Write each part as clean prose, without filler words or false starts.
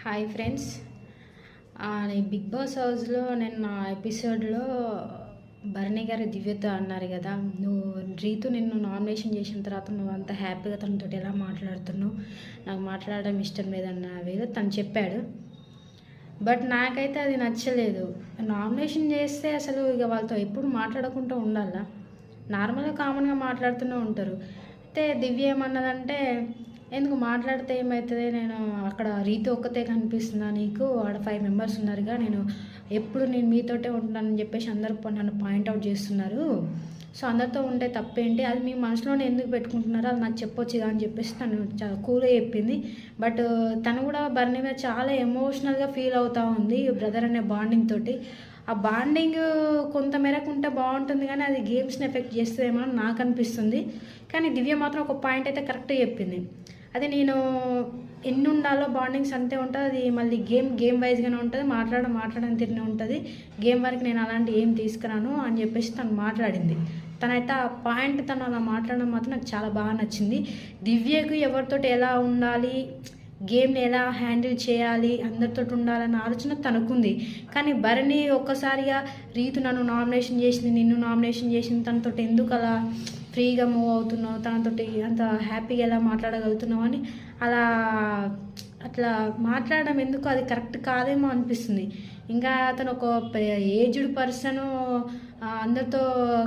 Hi friends. Big boss హౌస్లో నిన్న ఎపిసోడ్లో భరణి గారు దివ్యతో అన్నారు కదా, నువ్వు రీతు నిన్ను నామినేషన్ చేసిన తర్వాత నువ్వు అంత హ్యాపీగా తనతో ఎలా మాట్లాడుతున్నావు, నాకు మాట్లాడడం ఇష్టం లేదన్న వేదో తను చెప్పాడు. బట్ నాకైతే అది నచ్చలేదు. నామినేషన్ చేస్తే అసలు ఇక వాళ్ళతో ఎప్పుడు మాట్లాడకుండా ఉండాలా? నార్మల్గా కామన్గా మాట్లాడుతూనే ఉంటారు. అయితే దివ్య ఏమన్నదంటే, ఎందుకు మాట్లాడితే ఏమవుతుంది, నేను అక్కడ రీతు ఒక్కతే కనిపిస్తుందా నీకు, ఆడ 5 మెంబర్స్ ఉన్నారుగా, నేను మీతోటే ఉంటున్నానని చెప్పేసి అందరూ నన్ను పాయింట్అవుట్ చేస్తున్నారు. సో అందరితో ఉంటే తప్పేంటి, అది మీ మనసులోనే ఎందుకు పెట్టుకుంటున్నారో అది నాకు చెప్పొచ్చు అని చెప్పేసి తను చాలా కూల్గా చెప్పింది. బట్ తను కూడా బర్నీ మీద చాలా ఎమోషనల్గా ఫీల్ అవుతూ ఉంది బ్రదర్ అనే బాండింగ్ తోటి. ఆ బాండింగ్ కొంత మేరకు ఉంటే బాగుంటుంది, కానీ అది గేమ్స్ని ఎఫెక్ట్ చేస్తుందేమో అని నాకు అనిపిస్తుంది. కానీ దివ్య మాత్రం ఒక పాయింట్ అయితే కరెక్ట్గా చెప్పింది. అది నేను ఎన్ని ఉండాలో బాండింగ్స్ అంతే ఉంటుంది, అది మళ్ళీ గేమ్ వైజ్గానే ఉంటుంది, మాట్లాడడం తిరిగి ఉంటుంది. గేమ్ వరకు నేను అలాంటి ఏం తీసుకురాను అని చెప్పేసి తను మాట్లాడింది. తనైతే ఆ పాయింట్ తను అలా మాట్లాడడం మాత్రం నాకు చాలా బాగా నచ్చింది. దివ్యకు ఎవరితో ఎలా ఉండాలి, గేమ్ని ఎలా హ్యాండిల్ చేయాలి, అందరితో ఉండాలన్న ఆలోచన తనకుంది. కానీ భరణి ఒక్కసారిగా రీతు నన్ను నామినేషన్ చేసింది, నిన్ను నామినేషన్ చేసింది, తనతో ఎందుకు అలా ఫ్రీగా మూవ్ అవుతున్నావు, తనతోటి అంత హ్యాపీగా ఎలా మాట్లాడగలుగుతున్నావు అని అట్లా మాట్లాడడం ఎందుకు, అది కరెక్ట్ కాదేమో అనిపిస్తుంది. ఇంకా అతను ఒక ఏజ్డ్ పర్సను, అందరితో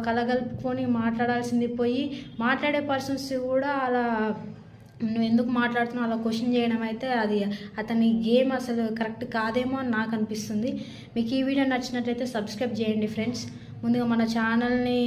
కలగలుపుకొని మాట్లాడాల్సింది పోయి మాట్లాడే పర్సన్స్ కూడా అలా నువ్వు ఎందుకు మాట్లాడుతున్నావు అలా క్వశ్చన్ చేయడం అయితే అది అతని గేమ్ అసలు కరెక్ట్ కాదేమో అని నాకు అనిపిస్తుంది. మీకు ఈ వీడియో నచ్చినట్లయితే సబ్స్క్రైబ్ చేయండి ఫ్రెండ్స్. ముందుగా మన ఛానల్ని